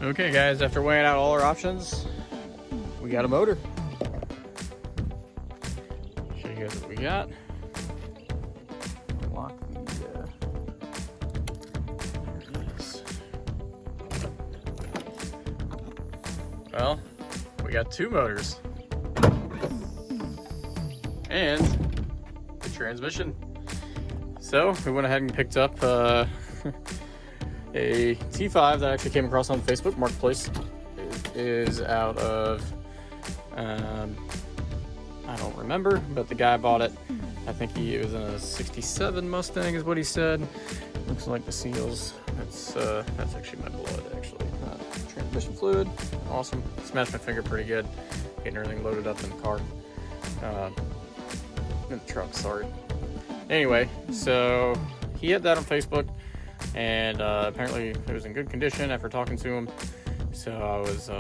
Okay guys, after weighing out all our options, we got a motor. Show you guys what we got. Lock the there it is. Well, we got two motors and the transmission. So we went ahead and picked up a T5 that I actually came across on Facebook Marketplace. It is out of, I don't remember, but the guy bought it. I think it was in a 67 Mustang is what he said. Looks like the seals. That's actually my blood, actually. Transmission fluid, awesome. Smashed my finger pretty good. Getting everything loaded up in the car. In the truck, sorry. Anyway, so he had that on Facebook. And apparently it was in good condition after talking to him, so I was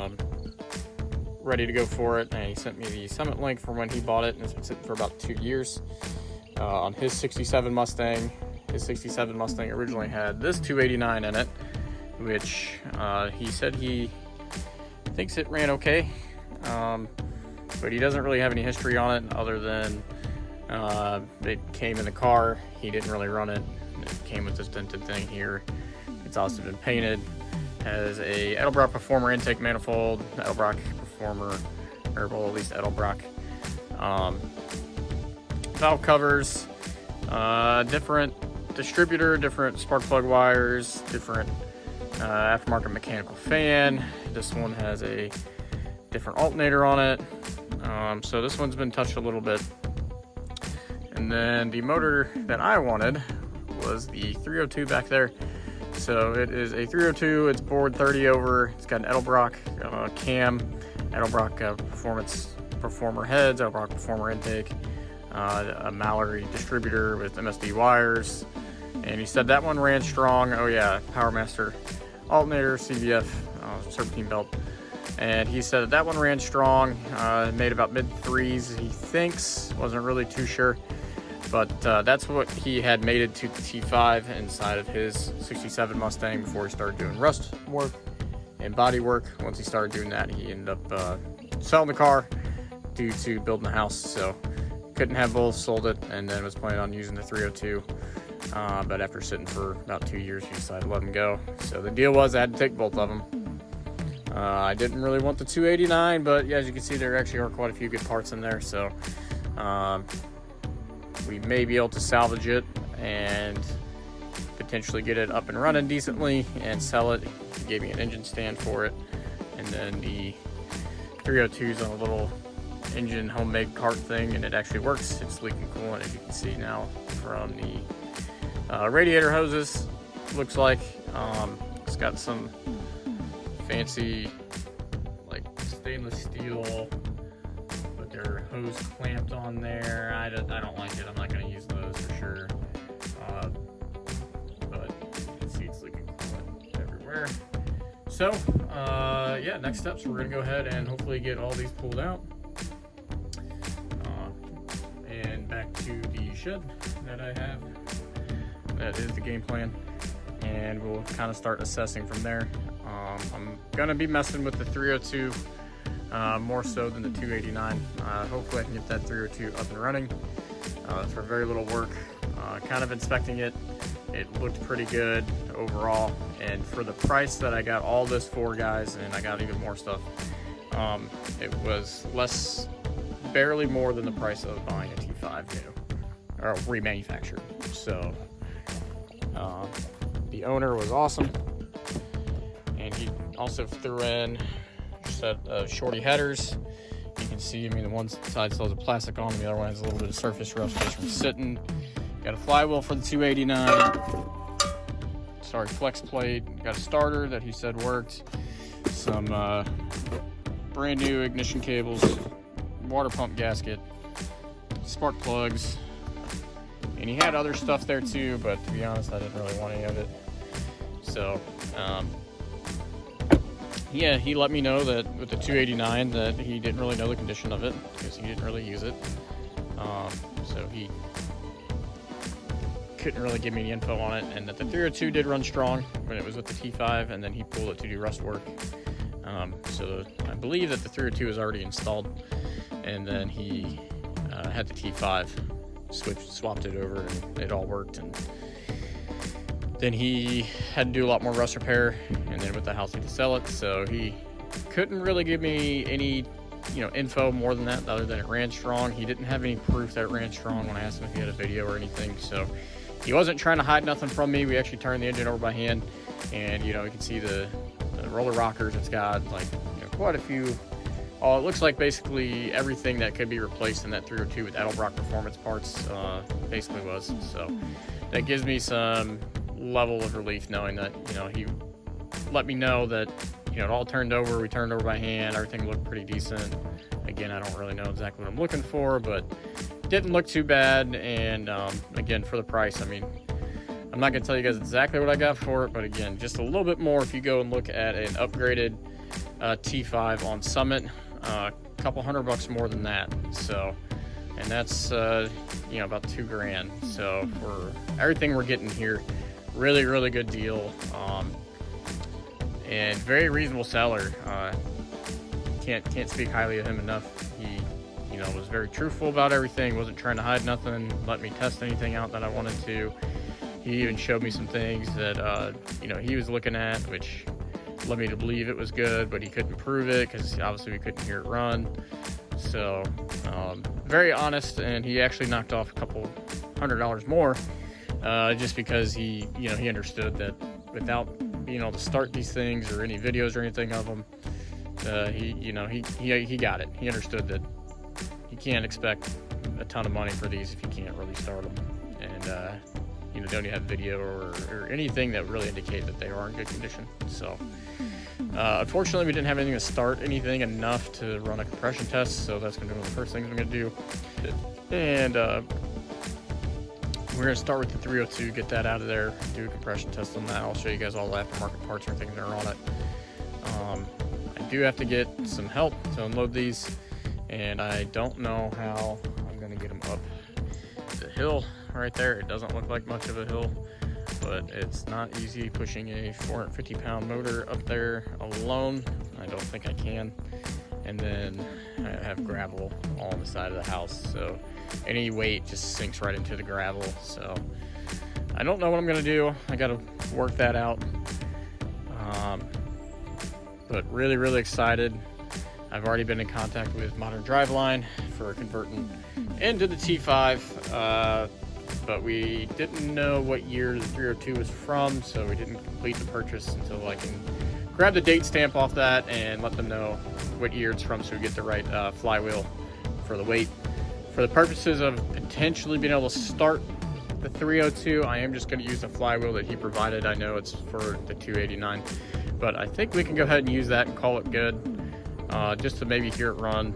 ready to go for it. And he sent me the Summit link from when he bought it, and it's been sitting for about 2 years on his 67 Mustang. His 67 Mustang originally had this 289 in it, which he said he thinks it ran okay, but he doesn't really have any history on it other than it came in the car. He didn't really run it. It came with this dented thing here. It's also been painted. Has a Edelbrock Performer intake manifold, Edelbrock Performer, or well, at least Edelbrock. Valve covers, different distributor, different spark plug wires, different aftermarket mechanical fan. This one has a different alternator on it. So this one's been touched a little bit. And then the motor that I wanted was the 302 back there. So it is a 302, it's bored 30 over, it's got an Edelbrock cam, Edelbrock Performer heads, Edelbrock Performer intake, a Mallory distributor with MSD wires, and he said that one ran strong. Oh yeah, PowerMaster alternator, CVF, serpentine belt, and he said that one ran strong, made about mid threes, he thinks, wasn't really too sure. But that's what he had mated to the T5 inside of his 67 Mustang before he started doing rust work and body work. Once he started doing that, he ended up selling the car due to building the house. So couldn't have both, sold it, and then was planning on using the 302. But after sitting for about 2 years, he decided to let him go. So the deal was I had to take both of them. I didn't really want the 289, but yeah, as you can see, there actually are quite a few good parts in there. So we may be able to salvage it and potentially get it up and running decently and sell it. He gave me an engine stand for it, and then the 302's on a little engine homemade cart thing, and it actually works. It's leaking coolant, as you can see now from the radiator hoses. Looks like it's got some fancy like stainless steel, their hose clamped on there. I don't like it. I'm not going to use those for sure. But you can see it's leaking coolant everywhere. So yeah, next steps, we're going to go ahead and hopefully get all these pulled out and back to the shed that I have. That is the game plan, and we'll kind of start assessing from there. I'm going to be messing with the 302 more so than the 289. Hopefully I can get that 302 up and running for very little work. Kind of inspecting it, it looked pretty good overall, and for the price that I got all this for, guys, and I got even more stuff, it was barely more than the price of buying a T5 new or remanufactured. So the owner was awesome, and he also threw in set of shorty headers. You can see, I mean, the one side still has a plastic on, the other one has a little bit of surface rust just from sitting. Got a flywheel for the 289. Sorry, flex plate. Got a starter that he said worked. Some brand new ignition cables, water pump gasket, spark plugs, and he had other stuff there too, but to be honest, I didn't really want any of it. So yeah, he let me know that with the 289 that he didn't really know the condition of it because he didn't really use it. So he couldn't really give me any info on it, and that the 302 did run strong when it was with the T5, and then he pulled it to do rust work. So I believe that the 302 is already installed, and then he had the T5 swapped it over, and it all worked. And then he had to do a lot more rust repair, and then with the house he had to sell it, so he couldn't really give me any info more than that, other than it ran strong. He didn't have any proof that it ran strong when I asked him if he had a video or anything, so he wasn't trying to hide nothing from me. We actually turned the engine over by hand, and you can see the roller rockers. It's got like quite a few. It looks like basically everything that could be replaced in that 302 with Edelbrock performance parts basically was. So that gives me some level of relief knowing that he let me know that it all turned over. We turned over by hand. Everything looked pretty decent. Again, I don't really know exactly what I'm looking for, but didn't look too bad. And again, for the price, I mean, I'm not going to tell you guys exactly what I got for it, but again, just a little bit more if you go and look at an upgraded T5 on Summit, a couple $100 more than that. So, and that's about $2,000. So for everything we're getting here, really good deal. And very reasonable seller. Can't speak highly of him enough. He was very truthful about everything, wasn't trying to hide nothing, let me test anything out that I wanted to. He even showed me some things that he was looking at, which led me to believe it was good, but he couldn't prove it because obviously we couldn't hear it run. So very honest, and he actually knocked off a couple $100 more just because he understood that without being able to start these things or any videos or anything of them, he got it. He understood that you can't expect a ton of money for these if you can't really start them, and don't have video or anything that really indicate that they are in good condition. So unfortunately, we didn't have anything to start anything enough to run a compression test, so that's going to be one of the first things I'm going to do. And we're going to start with the 302, get that out of there, do a compression test on that. I'll show you guys all the aftermarket parts and everything that are on it. I do have to get some help to unload these, and I don't know how I'm going to get them up the hill right there. It doesn't look like much of a hill, but it's not easy pushing a 450-pound motor up there alone. I don't think I can. And then I have gravel all on the side of the house, so any weight just sinks right into the gravel. So I don't know what I'm gonna do. I gotta work that out. But really excited. I've already been in contact with Modern Driveline for converting into the T5, but we didn't know what year the 302 was from, so we didn't complete the purchase until I can grab the date stamp off that and let them know what year it's from, so we get the right flywheel for the weight. For the purposes of potentially being able to start the 302, I am just going to use the flywheel that he provided. I know it's for the 289, but I think we can go ahead and use that and call it good, just to maybe hear it run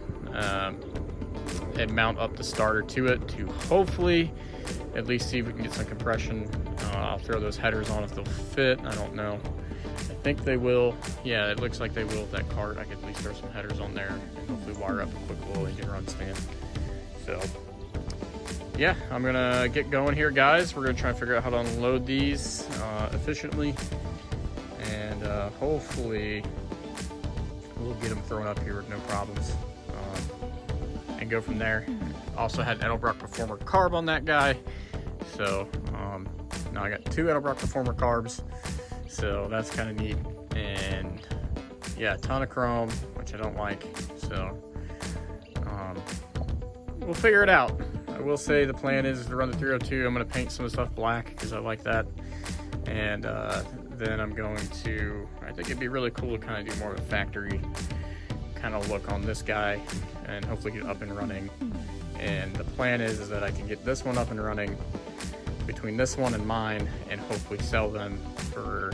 and mount up the starter to it to hopefully at least see if we can get some compression. I'll throw those headers on if they'll fit. I don't know. I think they will. Yeah, it looks like they will with that cart. I could at least throw some headers on there and hopefully wire up a quick little engine run stand. So yeah, I'm gonna get going here, guys. We're gonna try and figure out how to unload these efficiently, and hopefully we'll get them thrown up here with no problems, and go from there. Also had an Edelbrock Performer carb on that guy, so now I got 2 Edelbrock Performer carbs, so that's kind of neat. And yeah, a ton of chrome, which I don't like, so we'll figure it out. I will say the plan is to run the 302. I'm going to paint some of the stuff black because I like that, and then I'm going to, I think it'd be really cool to kind of do more of a factory kind of look on this guy and hopefully get it up and running. And the plan is that I can get this one up and running between this one and mine, and hopefully sell them for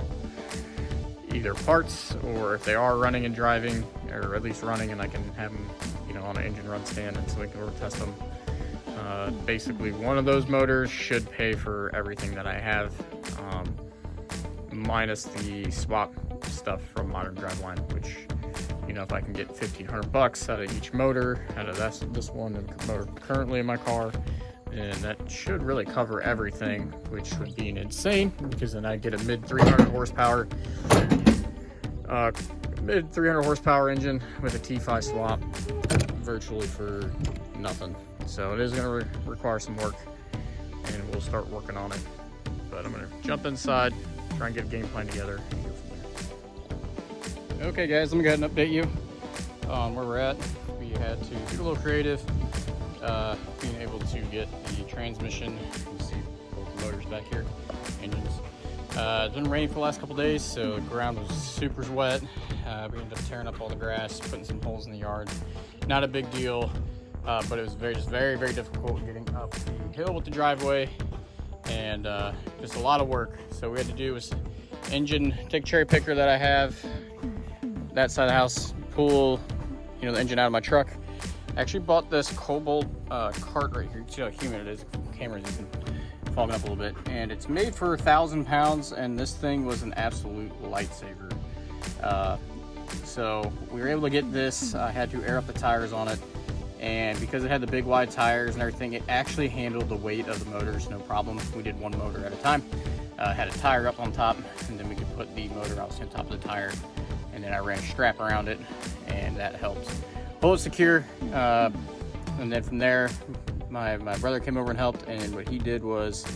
either parts, or if they are running and driving, or at least running, and I can have them on an engine run stand, and so we can over test them. Basically one of those motors should pay for everything that I have, minus the swap stuff from Modern Driveline, which if I can get $1,500 out of each motor, out of this one and the motor currently in my car, and that should really cover everything, which would be insane because then I get a mid 300 horsepower engine with a T5 swap virtually for nothing. So it is going to require some work, and we'll start working on it. But I'm going to jump inside, try and get a game plan together, and go from there. Okay guys, let me go ahead and update you on where we're at. We had to get a little creative, being able to get the transmission. You can see both the motors back here, engines. It's been raining for the last couple days, so the ground was super wet. We ended up tearing up all the grass, putting some holes in the yard. Not a big deal, but it was very difficult getting up the hill with the driveway, and just a lot of work. So what we had to do was take cherry picker that I have, that side of the house, pull the engine out of my truck. I actually bought this Cobalt cart right here. You can see how humid it is. Camera's even fogging up a little bit. And it's made for 1,000 pounds, and this thing was an absolute lifesaver. So we were able to get this. I had to air up the tires on it, and because it had the big wide tires and everything, it actually handled the weight of the motors no problem. We did one motor at a time. Had a tire up on top, and then we could put the motor out on top of the tire, and then I ran a strap around it, and that helped hold it secure. And then from there, my brother came over and helped, and what he did was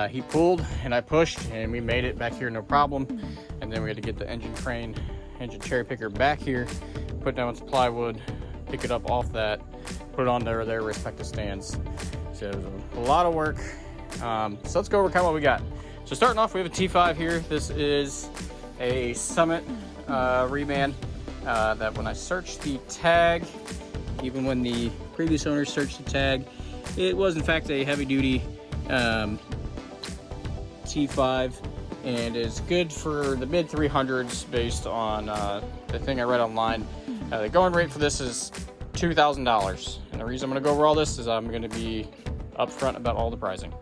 he pulled and I pushed, and we made it back here no problem. And then we had to get the engine cherry picker back here, put down some plywood, pick it up off that, put it on their respective stands. So it was a lot of work. So let's go over kind of what we got. So starting off, we have a T5 here. This is a Summit reman that when I searched the tag, even when the previous owner searched the tag, it was in fact a heavy duty T5, and is good for the mid 300s based on the thing I read online. The going rate for this is $2,000, and the reason I'm going to go over all this is I'm going to be upfront about all the pricing.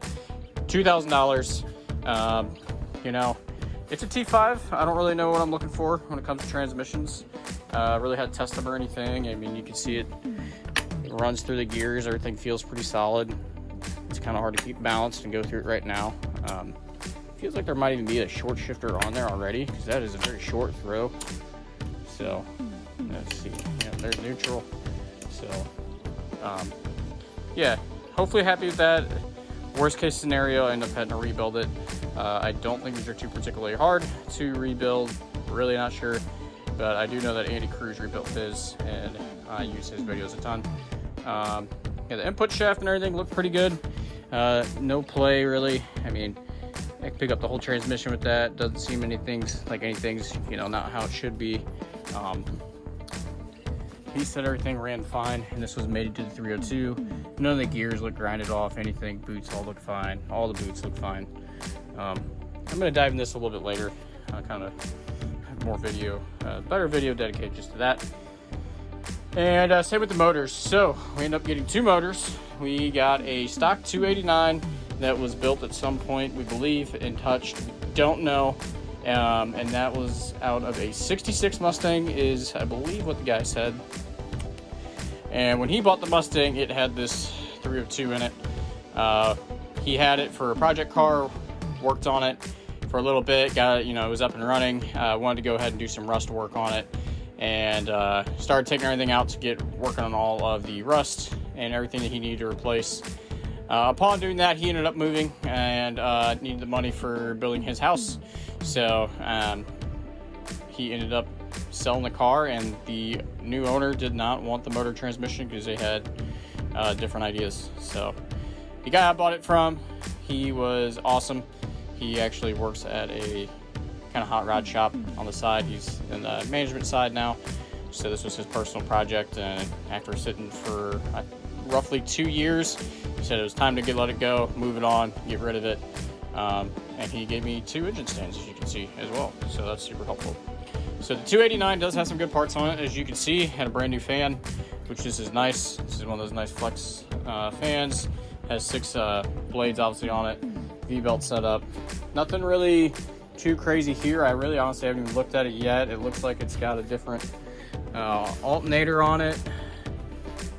$2,000. It's a T5. I don't really know what I'm looking for when it comes to transmissions. Really had to test them or anything. I mean, you can see it runs through the gears. Everything feels pretty solid. It's kind of hard to keep balanced and go through it right now. Feels like there might even be a short shifter on there already, because that is a very short throw. So let's see. Yeah, there's neutral. So yeah, hopefully happy with that. Worst case scenario, I end up having to rebuild it. I don't think these are too particularly hard to rebuild. Really not sure, but I do know that Andy Cruz rebuilt his, and I use his videos a ton. Yeah, the input shaft and everything looked pretty good. No play really. I mean, I can pick up the whole transmission with that. Doesn't seem anything's not how it should be. He said everything ran fine, and this was mated to the 302. None of the gears look grinded off, anything. Boots all look fine. All the boots look fine. I'm gonna dive in this a little bit later. Kind of more video, better video dedicated just to that. And same with the motors. So we ended up getting two motors. We got a stock 289 that was built at some point, we believe, and touched, don't know. And that was out of a 66 Mustang is, I believe, what the guy said. And when he bought the Mustang, it had this 302 in it. He had it for a project car, worked on it for a little bit, got it, it was up and running. Wanted to go ahead and do some rust work on it, and started taking everything out to get working on all of the rust and everything that he needed to replace. Upon doing that, he ended up moving and needed the money for building his house. So he ended up selling the car, and the new owner did not want the motor transmission because they had different ideas. So the guy I bought it from, he was awesome. He actually works at a kind of hot rod shop on the side. He's in the management side now. So this was his personal project, and after sitting for roughly 2 years, he said it was time to let it go, move it on, get rid of it. And he gave me 2 engine stands, as you can see, as well. So that's super helpful. So the 289 does have some good parts on it, as you can see. Had a brand new fan, which this is nice. This is one of those nice flex fans. Has 6 blades obviously on it. V-belt setup. Nothing really too crazy here. I really honestly haven't even looked at it yet. It looks like it's got a different alternator on it,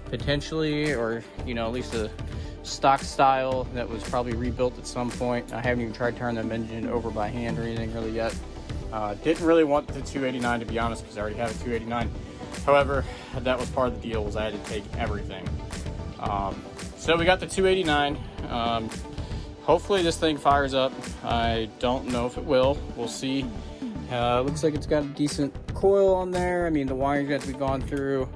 potentially, or at least stock style that was probably rebuilt at some point. I haven't even tried turning the engine over by hand or anything really yet. Didn't really want the 289 to be honest, because I already have a 289. However, that was part of the deal, was I had to take everything. So we got the 289. Hopefully this thing fires up. I don't know if it will. We'll see. Looks like it's got a decent coil on there. I mean, the wiring's got to be gone through.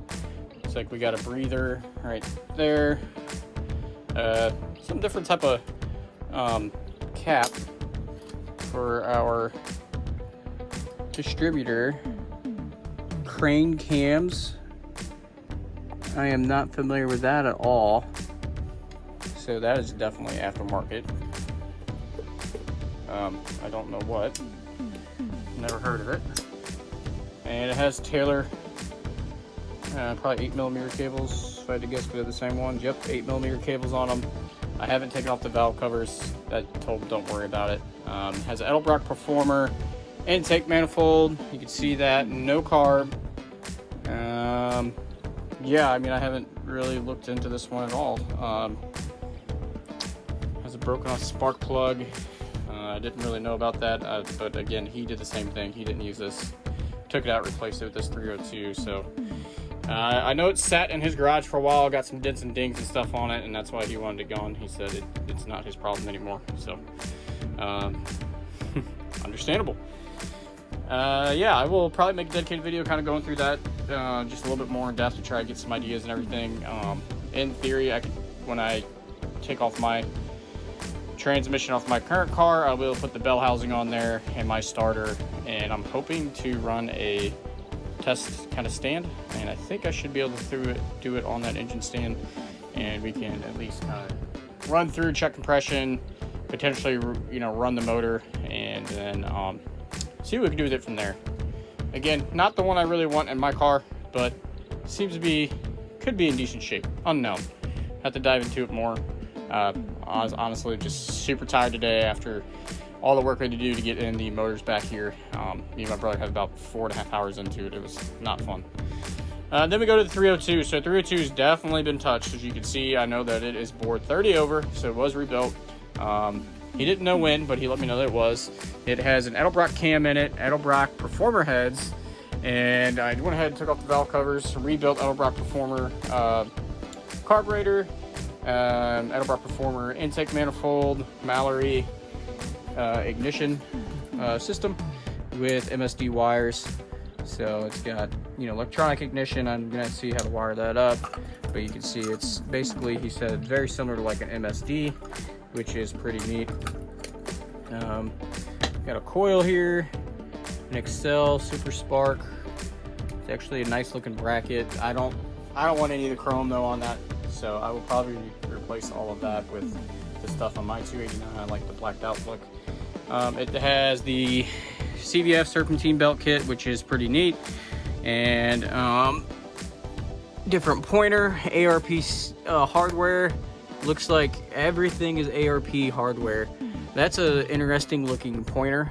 Looks like we got a breather right there. Some different type of cap for our distributor. Crane cams. I am not familiar with that at all. So that is definitely aftermarket. I don't know what. Never heard of it. And it has Taylor, probably 8mm cables, if I had to guess, but they're the same ones. Yep, 8mm cables on them. I haven't taken off the valve covers. I told them don't worry about it. Has an Edelbrock Performer intake manifold. You can see that. No carb. Yeah, I mean, I haven't really looked into this one at all. Has a broken off spark plug. I didn't really know about that, but again, he did the same thing. He didn't use this. Took it out, replaced it with this 302. So I know it sat in his garage for a while, got some dents and dings and stuff on it, and that's why he wanted it gone. He said it's not his problem anymore. So understandable. Yeah, I will probably make a dedicated video kind of going through that just a little bit more in depth to try to get some ideas and everything. In theory, I could, when I take off my transmission off my current car, I will put the bell housing on there and my starter, and I'm hoping to run a test kind of stand, and I think I should be able to do it on that engine stand, and we can at least kind of run through, check compression, potentially, you know, run the motor, and then see what we can do with it from there. Again, not the one I really want in my car, but seems to be, could be in decent shape. Unknown. Have to dive into it more. I was honestly just super tired today after all the work we had to do to get in the motors back here. Me and my brother had about 4.5 hours into it. It was not fun. Then we go to the 302. So 302 has definitely been touched. As you can see, I know that it is bored 30 over, so it was rebuilt. He didn't know when, but he let me know that it was. It has an Edelbrock cam in it, Edelbrock Performer heads, and I went ahead and took off the valve covers, rebuilt Edelbrock Performer carburetor, Edelbrock Performer intake manifold, Mallory ignition system with MSD wires. So it's got, you know, electronic ignition. I'm gonna see how to wire that up, but you can see it's basically, he said, very similar to like an MSD, which is pretty neat. Got a coil here, an Excel Super Spark. It's actually a nice looking bracket. I don't want any of the chrome though on that, so I will probably replace all of that with the stuff on my 289. I like the blacked out look. It has the CVF serpentine belt kit, which is pretty neat, and different pointer, ARP hardware. Looks like everything is ARP hardware. That's an interesting looking pointer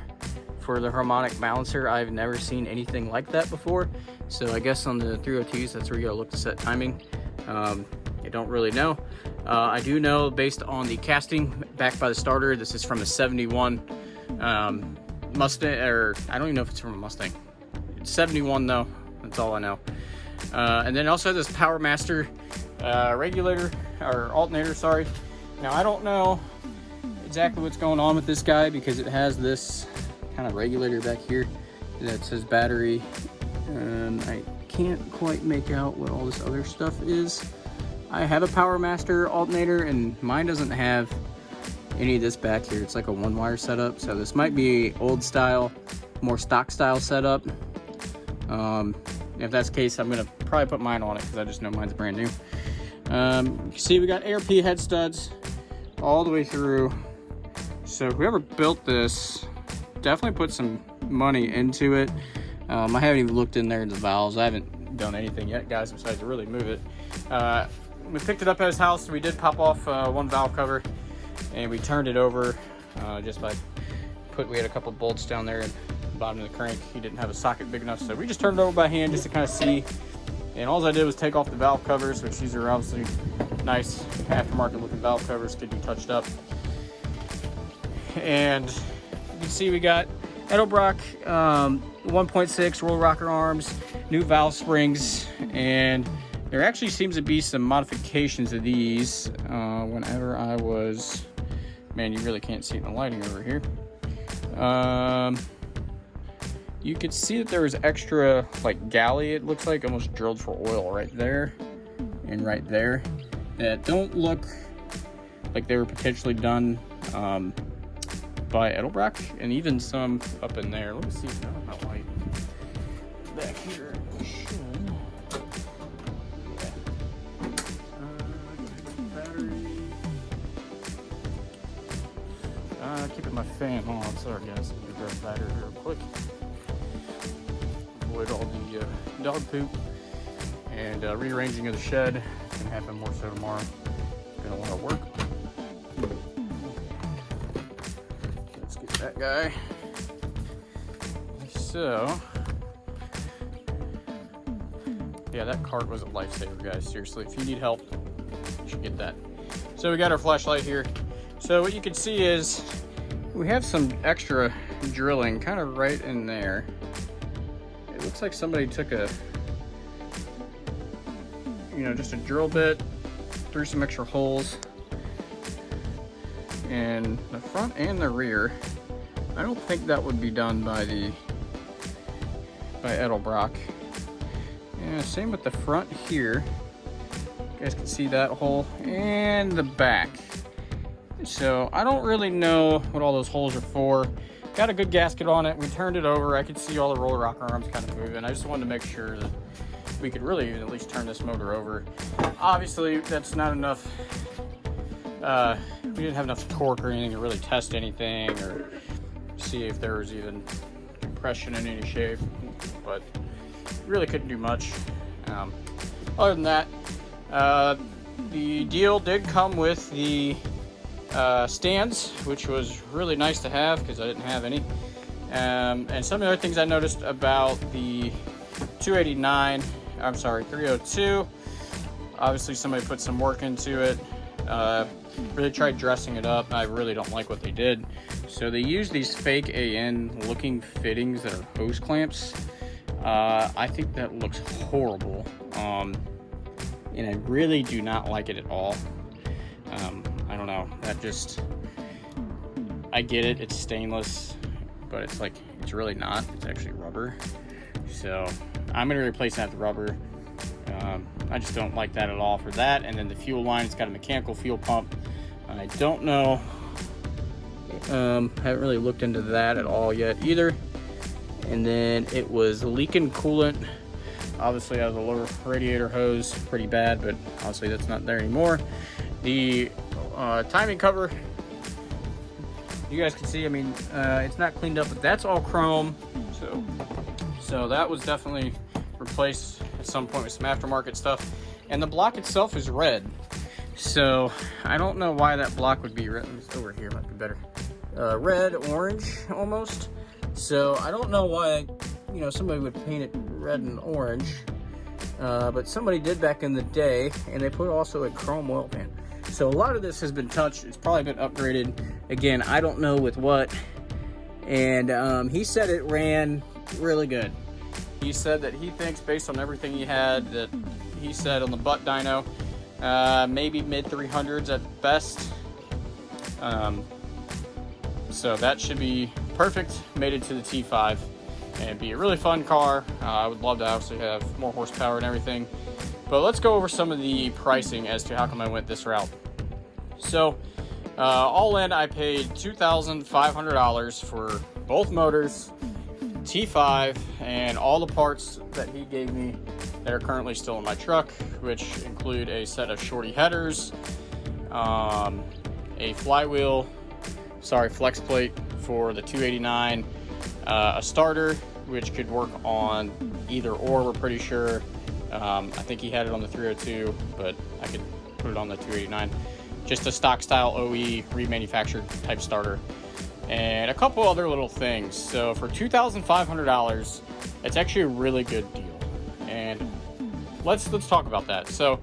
for the harmonic balancer. I've never seen anything like that before. So I guess on the 302s, that's where you gotta look to set timing. I don't really know. I do know based on the casting back by the starter, this is from a 71 Mustang, or I don't even know if it's from a Mustang. It's 71 though, that's all I know. And then also this Power Master regulator, or alternator, sorry. Now I don't know exactly what's going on with this guy because it has this kind of regulator back here that says battery. I can't quite make out what all this other stuff is. I have a Power Master alternator and mine doesn't have any of this back here. It's like a one wire setup, so this might be old style, more stock style setup. If that's the case, I'm gonna probably put mine on it because I just know mine's brand new. You can see we got ARP head studs all the way through. So whoever built this definitely put some money into it. I haven't even looked in there in the valves. I haven't done anything yet, guys, besides to really move it. We picked it up at his house. We did pop off one valve cover and we turned it over just by we had a couple bolts down there at the bottom of the crank. He didn't have a socket big enough, so we just turned it over by hand just to kind of see. And all I did was take off the valve covers, which these are obviously Nice aftermarket looking valve covers, could be touched up. And you can see we got Edelbrock 1.6 roll rocker arms, new valve springs, and there actually seems to be some modifications of these. Whenever I was, man, you really can't see it in the lighting over here. You could see that there was extra like galley, it looks like, almost drilled for oil right there and right there, that don't look like they were potentially done by Edelbrock, and even some up in there. Let me see if I have my light back here. Keeping my fan on. Sorry guys, let me grab the battery real quick. Avoid all the dog poop. And rearranging of the shed. It's gonna happen more so tomorrow. Been a lot of work. Let's get that guy. So, yeah, that cart was a lifesaver, guys. Seriously, if you need help, you should get that. So we got our flashlight here. So what you can see is we have some extra drilling kind of right in there. It looks like somebody took a, just a drill bit, threw some extra holes in the front and the rear. I don't think that would be done by Edelbrock. Yeah, same with the front here. You guys can see that hole, and the back. So I don't really know what all those holes are for. Got a good gasket on it. We turned it over. I could see all the roller rocker arms kind of moving. I just wanted to make sure that we could really at least turn this motor over. Obviously, that's not enough. We didn't have enough torque or anything to really test anything or see if there was even compression in any shape, but really couldn't do much. Other than that, the deal did come with the stands, which was really nice to have because I didn't have any. And some of the other things I noticed about the 302, obviously somebody put some work into it, really tried dressing it up. I really don't like what they did. So they used these fake AN looking fittings that are hose clamps. I think that looks horrible, and I really do not like it at all. I don't know, that just, I get it, it's stainless, but it's really not. It's actually rubber. So I'm gonna replace that with rubber. I just don't like that at all for that. And then the fuel line, it's got a mechanical fuel pump. I don't know, haven't really looked into that at all yet either. And then it was leaking coolant, obviously out of the lower radiator hose, pretty bad, but obviously that's not there anymore. The timing cover, you guys can see, I mean, it's not cleaned up, but that's all chrome. So that was definitely replaced at some point with some aftermarket stuff. And the block itself is red. So I don't know why that block would be red. Over here might be better. Red, orange almost. So I don't know why, somebody would paint it red and orange. But somebody did back in the day, and they put also a chrome oil pan. So a lot of this has been touched. It's probably been upgraded. Again, I don't know with what. And he said it ran really good. He said that he thinks, based on everything he had, that he said on the butt dyno, maybe mid 300s at best. So that should be perfect. Made it to the T5 and be a really fun car. I would love to obviously have more horsepower and everything. But let's go over some of the pricing as to how come I went this route. So all in, I paid $2,500 for both motors, T5, and all the parts that he gave me that are currently still in my truck, which include a set of shorty headers, a flex plate for the 289, a starter, which could work on either or, we're pretty sure. I think he had it on the 302, but I could put it on the 289. Just a stock style OE remanufactured type starter, and a couple other little things. So for $2,500, it's actually a really good deal. And let's talk about that. So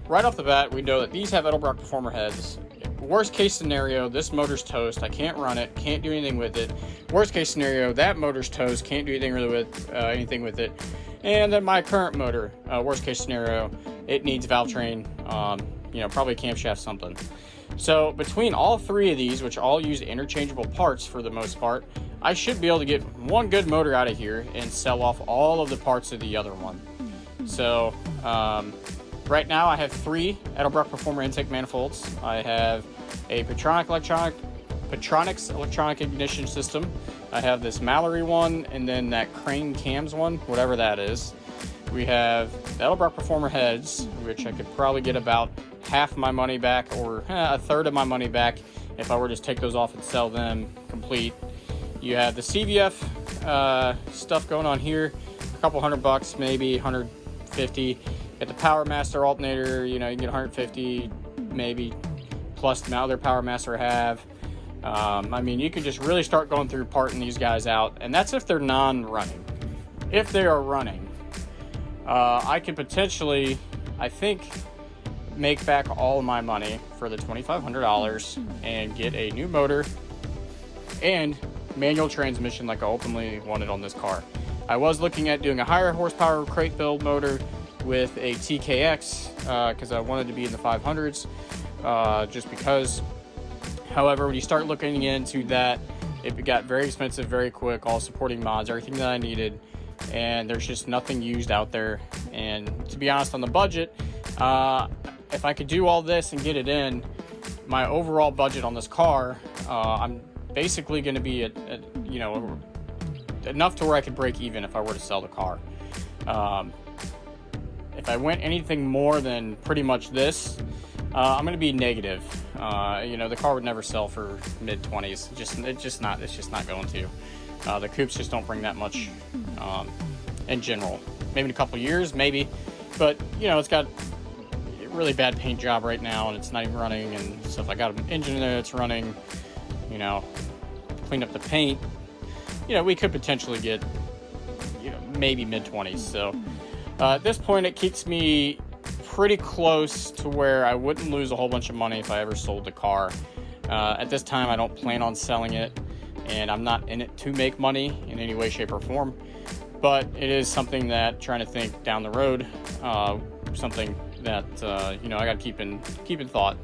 right off the bat, we know that these have Edelbrock Performer heads. Worst case scenario, this motor's toast. I can't run it, can't do anything with it. Worst case scenario, that motor's toast, can't do anything really with anything with it. And then my current motor, worst case scenario, it needs valve train, you know, probably camshaft something. So between all three of these, which all use interchangeable parts for the most part, I should be able to get one good motor out of here and sell off all of the parts of the other one. So right now I have 3 Edelbrock Performer intake manifolds. I have a Petronix electronic ignition system. I have this Mallory one, and then that Crane cams one, whatever that is. We have the Edelbrock Performer heads, which I could probably get about half my money back, or a third of my money back if I were to just take those off and sell them complete. You have the CVF stuff going on here, a couple $100 maybe, 150. Get the Power Master alternator, you know, you can get 150 maybe, plus the other Power Master I have. I mean, you could just really start going through parting these guys out, and that's if they're non-running. If they are running, I could potentially, I think, make back all of my money for the $2,500 and get a new motor and manual transmission like I ultimately wanted on this car. I was looking at doing a higher horsepower crate build motor with a TKX because I wanted to be in the 500s, just because. However, when you start looking into that, it got very expensive very quick, all supporting mods, everything that I needed, and there's just nothing used out there. And to be honest, on the budget, if I could do all this and get it in, my overall budget on this car, I'm basically going to be at, you know, enough to where I could break even if I were to sell the car. If I went anything more than pretty much this, I'm going to be negative. You know, the car would never sell for mid-20s. It's just not going to. The coupes just don't bring that much in general. Maybe in a couple years, maybe. But, you know, it's got a really bad paint job right now, and it's not even running and stuff. I got an engine in there that's running, you know, clean up the paint. You know, we could potentially get, you know, maybe mid-20s. So at this point, it keeps me pretty close to where I wouldn't lose a whole bunch of money if I ever sold the car. At this time, I don't plan on selling it, and I'm not in it to make money in any way, shape, or form. But it is something that, trying to think down the road, something that you know, I got to keep in thought,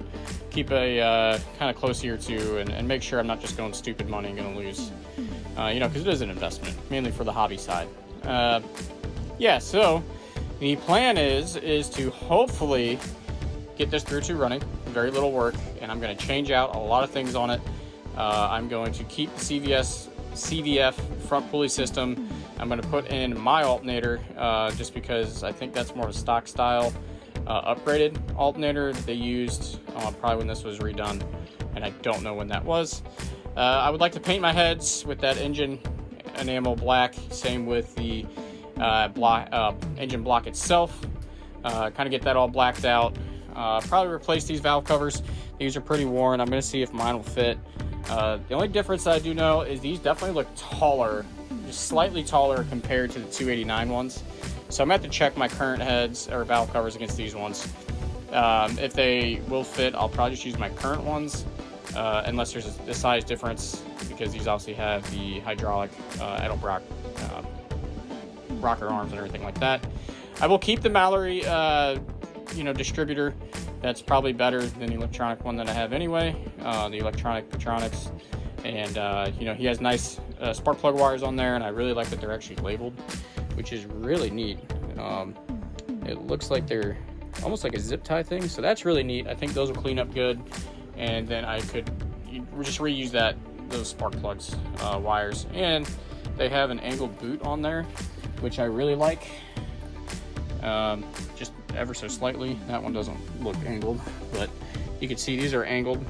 keep a kind of close ear to, and make sure I'm not just going stupid money and going to lose. You know, because it is an investment, mainly for the hobby side. Yeah, so the plan is to hopefully get this through to running, very little work, and I'm going to change out a lot of things on it. I'm going to keep the CVF front pulley system. I'm going to put in my alternator, just because I think that's more of a stock style upgraded alternator that they used probably when this was redone, and I don't know when that was. I would like to paint my heads with that engine enamel black, same with the engine block itself. Kind of get that all blacked out. Probably replace these valve covers. These are pretty worn. I'm going to see if mine will fit. The only difference I do know is these definitely look taller, just slightly taller compared to the 289 ones. So I'm going to have to check my current heads or valve covers against these ones. If they will fit, I'll probably just use my current ones, unless there's a size difference, because these obviously have the hydraulic Edelbrock rocker arms and everything like that. I will keep the Mallory you know, distributor. That's probably better than the electronic one that I have anyway, the electronic Petronix. And you know, he has nice spark plug wires on there, and I really like that they're actually labeled, which is really neat. It looks like they're almost like a zip tie thing, so that's really neat. I think those will clean up good, and then I could just reuse those spark plugs wires. And they have an angled boot on there, which I really like, just ever so slightly. That one doesn't look angled, but you can see these are angled,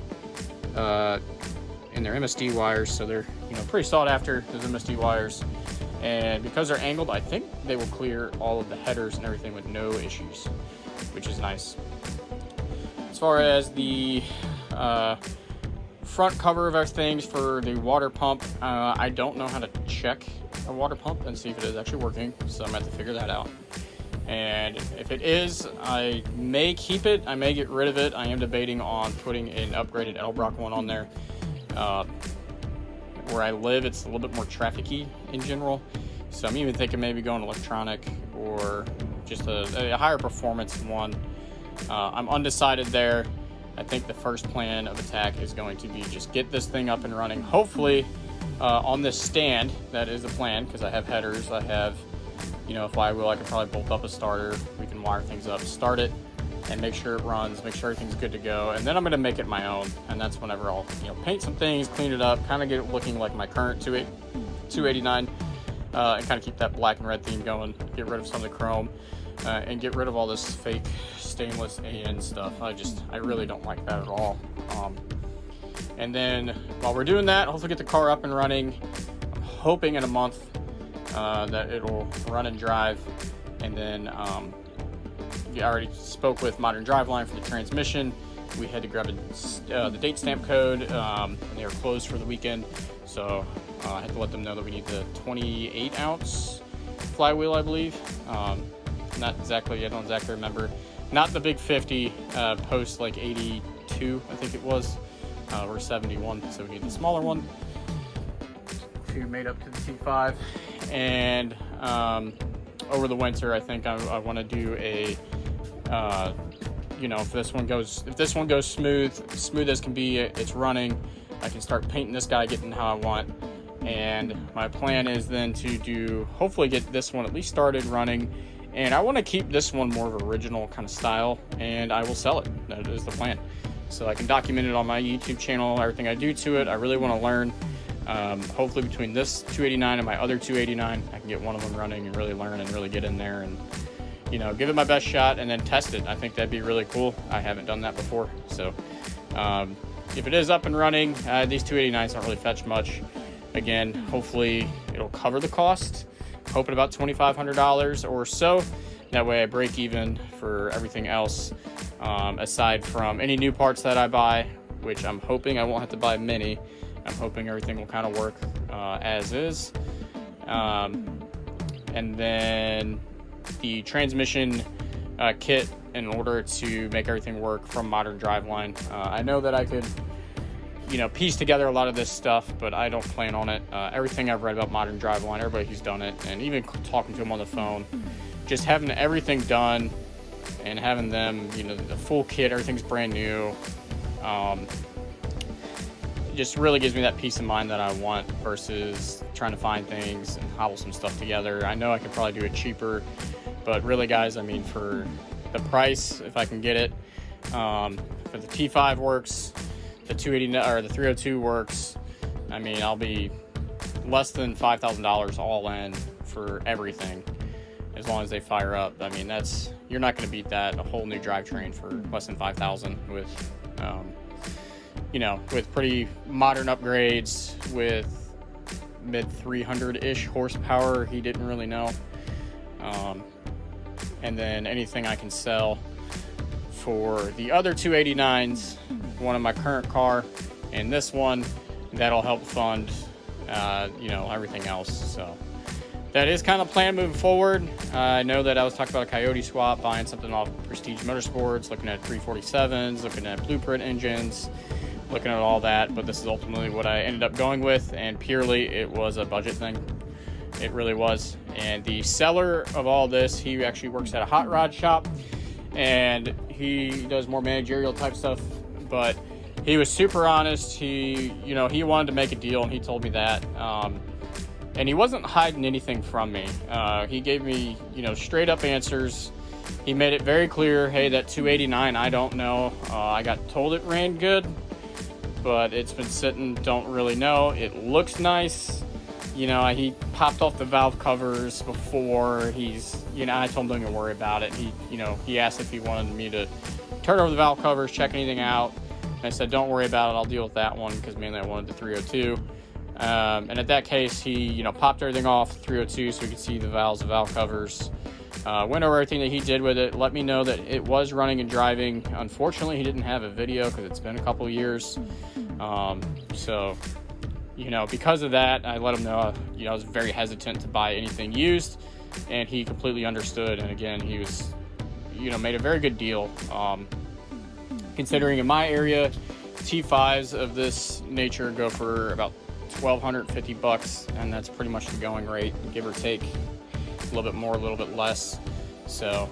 and they're MSD wires, so they're, you know, pretty sought after, those MSD wires. And because they're angled, I think they will clear all of the headers and everything with no issues, which is nice. As far as the front cover of our things for the water pump, I don't know how to check a water pump and see if it is actually working, so I'm going to have to figure that out. And if it is, I may keep it, I may get rid of it. I am debating on putting an upgraded Edelbrock one on there. Where I live, it's a little bit more trafficy in general, so I'm even thinking maybe going electronic or just a higher performance one. I'm undecided there. I think the first plan of attack is going to be just get this thing up and running, hopefully on this stand. That is the plan, because I have headers, I have, you know, flywheel. I could probably bolt up a starter, we can wire things up, start it, and make sure it runs, make sure everything's good to go. And then I'm going to make it my own, and that's whenever I'll, you know, paint some things, clean it up, kind of get it looking like my current 289, and kind of keep that black and red theme going, get rid of some of the chrome, and get rid of all this fake stainless AN stuff. I really don't like that at all. And then while we're doing that, hopefully get the car up and running. I'm hoping in a month that it'll run and drive. And then I already spoke with Modern Driveline for the transmission. We had to grab the date stamp code, and they were closed for the weekend, so I had to let them know that we need the 28 ounce flywheel, I believe. Not exactly, I don't exactly remember. Not the big 50, post like 82, I think it was, or 71, so we need the smaller one to mate up to the T5. And over the winter, I think I want to do a you know, if this one goes smooth as can be, it's running, I can start painting this guy, getting how I want. And my plan is then to hopefully get this one at least started running, and I want to keep this one more of original kind of style, and I will sell it. That is the plan, so I can document it on my YouTube channel, everything I do to it. I really want to learn. Hopefully between this 289 and my other 289, I can get one of them running and really learn and really get in there and, you know, give it my best shot and then test it. I think that'd be really cool. I haven't done that before. So if it is up and running, these 289s don't really fetch much. Again, hopefully it'll cover the cost. Hoping about $2,500 or so. That way I break even for everything else, aside from any new parts that I buy, which I'm hoping I won't have to buy many. I'm hoping everything will kind of work as is. And then the transmission kit, in order to make everything work from Modern Driveline. I know that I could, you know, piece together a lot of this stuff, but I don't plan on it. Everything I've read about Modern Driveline, everybody who's done it, and even talking to them on the phone, just having everything done and having them, you know, the full kit, everything's brand new, just really gives me that peace of mind that I want versus trying to find things and hobble some stuff together. I know I could probably do it cheaper, but really, guys, I mean, for the price, if I can get it, if the T5 works, the 289 or the 302 works, I mean, I'll be less than $5,000 all in for everything, as long as they fire up. I mean, you're not going to beat that, a whole new drivetrain for less than $5,000 with, you know, with pretty modern upgrades, with mid 300-ish horsepower. He didn't really know. And then anything I can sell for the other 289s, one in my current car and this one, that'll help fund, you know, everything else. So that is kind of plan moving forward. I know that I was talking about a Coyote swap, buying something off Prestige Motorsports, looking at 347s, looking at Blueprint engines, looking at all that, but this is ultimately what I ended up going with, and purely it was a budget thing. It really was. And the seller of all this, he actually works at a hot rod shop, and he does more managerial type stuff, but he was super honest. He, you know, he wanted to make a deal, and he told me that. And he wasn't hiding anything from me. He gave me, you know, straight up answers. He made it very clear, hey, that 289, I don't know. I got told it ran good, but it's been sitting, don't really know. It looks nice. You know, he popped off the valve covers before. He's, you know, I told him don't even worry about it. He, you know, he asked if he wanted me to turn over the valve covers, check anything out. And I said, don't worry about it. I'll deal with that one, because mainly I wanted the 302. And at that case, he, you know, popped everything off 302 so we could see the valves, the valve covers. Went over everything that he did with it. Let me know that it was running and driving. Unfortunately, he didn't have a video because it's been a couple of years. So, you know, because of that, I let him know, you know, I was very hesitant to buy anything used. and he completely understood. And again, he was, you know, made a very good deal. Considering in my area, T5s of this nature go for about $1,250, and that's pretty much the going rate, give or take a little bit more, a little bit less. So,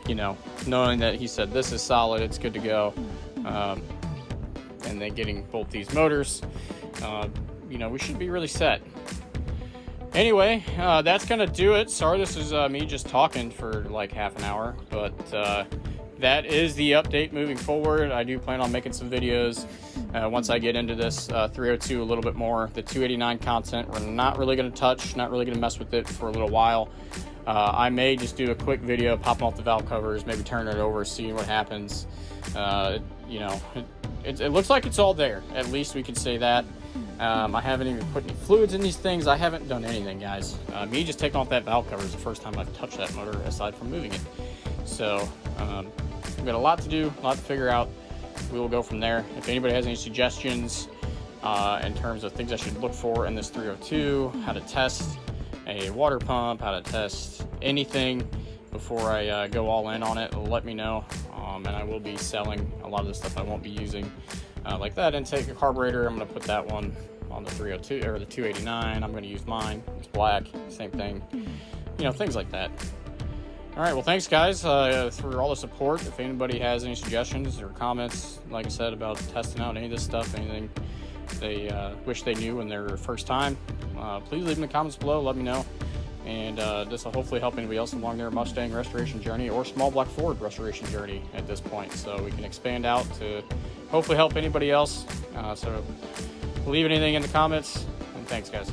you know, knowing that he said this is solid, it's good to go, and then getting both these motors, you know, we should be really set. Anyway, that's gonna do it. Sorry, this is me just talking for like half an hour, but that is the update moving forward. I do plan on making some videos once I get into this 302 a little bit more. The 289 content, we're not really going to touch, not really going to mess with it for a little while. I may just do a quick video popping off the valve covers, maybe turn it over, seeing what happens. You know, it looks like it's all there. At least we can say that. I haven't even put any fluids in these things. I haven't done anything, guys. Me just taking off that valve cover is the first time I've touched that motor aside from moving it. So we've got a lot to do, a lot to figure out. We will go from there. If anybody has any suggestions in terms of things I should look for in this 302, how to test a water pump, how to test anything before I go all in on it, let me know. And I will be selling a lot of the stuff I won't be using, like that intake carburetor. I'm going to put that one on the 302 or the 289. I'm going to use mine. It's black, same thing. You know, things like that. All right, well, thanks, guys, for all the support. If anybody has any suggestions or comments, like I said, about testing out any of this stuff, anything they wish they knew in their first time, please leave them in the comments below. Let me know. And this will hopefully help anybody else along their Mustang restoration journey or small block Ford restoration journey at this point. So we can expand out to hopefully help anybody else. So leave anything in the comments. And thanks, guys.